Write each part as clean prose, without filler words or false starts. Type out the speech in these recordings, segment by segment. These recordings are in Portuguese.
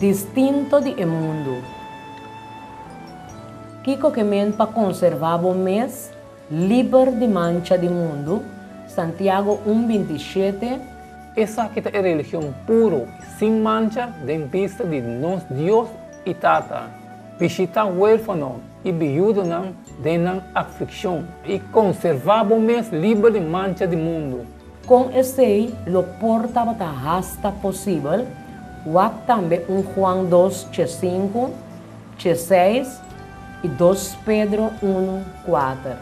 distinto do mundo. Kiko que men para conservar o mês, livre de mancha do mundo, Santiago 1:27. Essa que é religião puro, sem mancha, em vista de nosso Deus e Tata. Visitar huérfano e viúdo não denam aflição e conservar o mês livre de mancha do mundo. Com esse, o porta a rasta possível, o também Juan 2:5, 6 e 2 Pedro 1:4.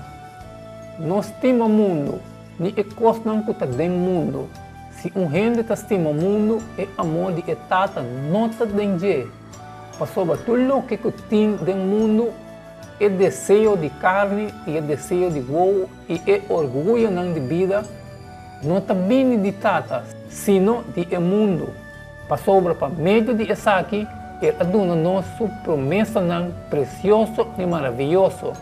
Nós estima o mundo, nem é coisa não que está dentro do mundo. Se gente estima o mundo, é amor de etata, não está dentro. Mas sobre tudo o que tem dentro do mundo, é desejo de carne, e é desejo de gol, e é orgulho não de vida, não está bem de tata, sino de mundo. Para sobre para meio de essa aqui, é aduna nossa promessa não precioso e maravilhoso.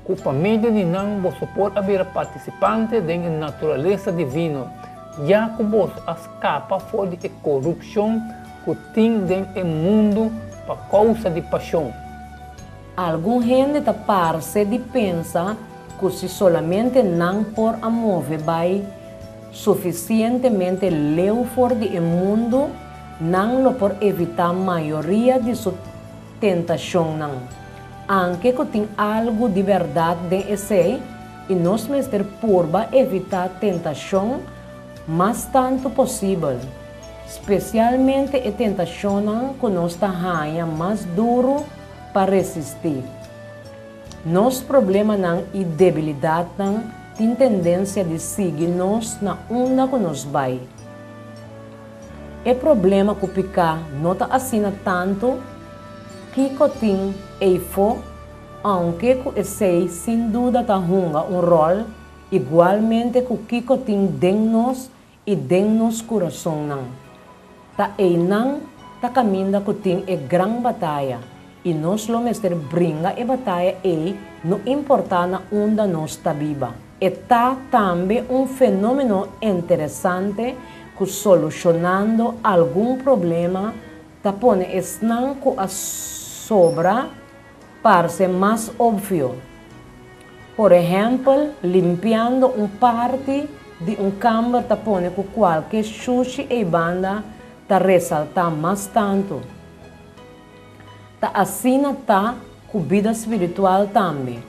Que para meio de não você pode haver participante da natureza divina, já que você escapa fora de corrupção que tem dentro do mundo por causa de paixão. Algum gente tá parece de pensar que se solamente não por amor vai suficientemente leu fora do mundo, não lo por evitar a maioria de sua tentação não. Anche que tem algo de verdade dentro esse, e nós mestre porba evitar tentação mais tanto possível. Especialmente a tentação que nós está mais duro para resistir. Nosso problema não e debilidade não tem tendência de seguir nós na onda que nos vai. É problema que picar não está assina tanto que tem e for, aunque que sei sem dúvida está runga rol igualmente que Kiko tem dentro nós e dentro nosso coração não. Tá e não tá caminho que tem é grande batalha. E nós lo mestre brinca e batalha e não importa na onde nós está viva. E tá também fenômeno interessante que solucionando algum problema tá pone esnanco a sobra para ser mais óbvio. Por exemplo, limpiando parte de câmara tá pone que qualquer sushi e banda tá ressaltar mais tanto. Tá assim tá com vida espiritual também.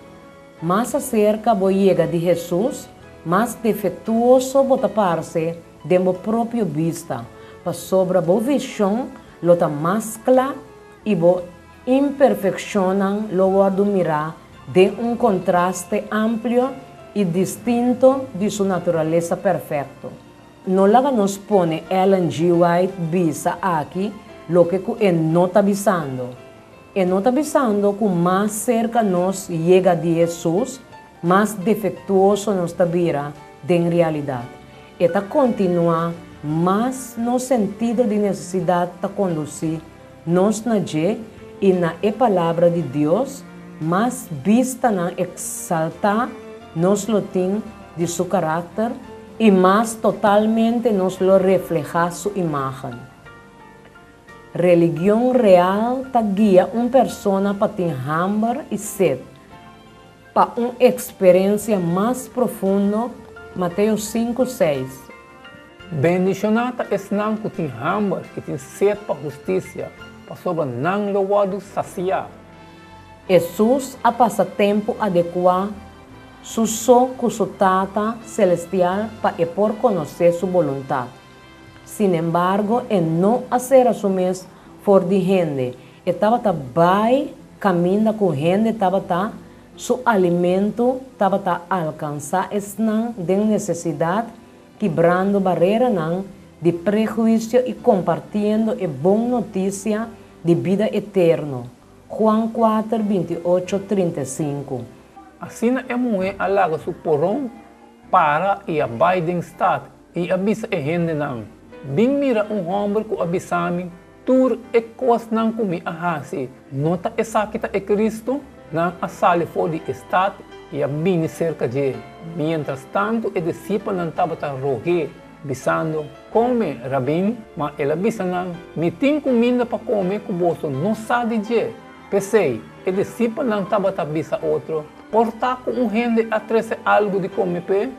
Mais acerca da chega de Jesus, mais defeituoso bota parece de mo próprio vista, para sobre a visão, lota mascla e bo imperfeccionam lo admirar de contraste amplo e distinto de sua natureza perfeita. No laga nos pone Ellen G. White visa aqui lo que é não está avisando. E não está avisando que mais cerca nos chega de Jesus, mais defeituoso nos está vira de realidade. E está continuar mais no sentido de necessidade de conduzir nos na G e na palavra de Deus, mais vista na exaltar nos lo tem de seu caráter e mais totalmente nos lo refleja sua imagem. Religião real ta guia persona para ter hambre e sede, para uma experiência mais profunda. Mateus 5:6. Bendicionata é não que tem hambre, que tem sede para justiça, para sobre não louvado saciar. Jesus a passatempo adequado só com sua tata celestial para por conhecer sua vontade. Sin embargo, não a ser assumido por de gente. Estava bem caminhando com gente, estava seu alimento, estava alcançar essa de necessidade, quebrando barreira de prejuízo e compartilhando a boa notícia de vida eterna. Juan 4, 28, 35. Assim é mulher alaga seu porão para e a Biden State e avisa a gente não. Bem mira homem que avisa-me, tur e coisa não comi a hasi. Nota essa que é Cristo, não a sali fora de Estado e a bini cerca de. Mientras tanto, o discípulo não estava a rogar, bisando, come, Rabin, mas ela bisanang, mi tem comida para comer que você não sabe de. Pensei, e discipa não tabata bisa outro, portar com gente atrese algo de comer pe?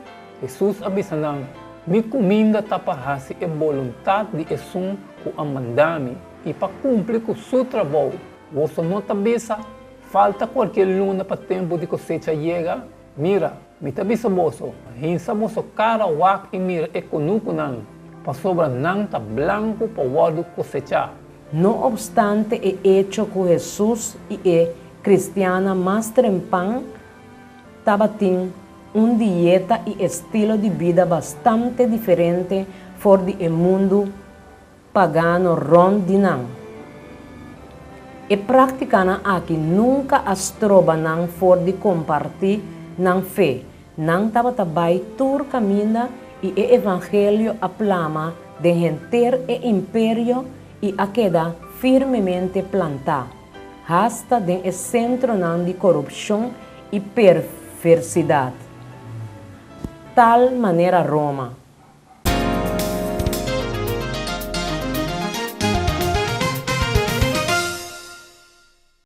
Jesus abisanang, mi comida tapahasi e vontade de Jesus que amandami e para cumprir com seu trabalho. Você não tabisa, falta qualquer luna para tempo de cosecha chega. Mira, mi tabisa boso, hinsa boso cara wak e mira e kunuku nang, pa sobra nang ta blanco pa wado cosecha. No obstante el hecho que Jesús y el cristiana más trempan tabatin una dieta y estilo de vida bastante diferente for el mundo pagano rondinang. E practicana aqui nunca as troba nang for de compartir nang fé, nang tabatabay tur camina e o evangelho aplama de enter e imperio e a queda firmemente plantado, hasta de centro nang de corrupção e perversidade. Tal maneira Roma,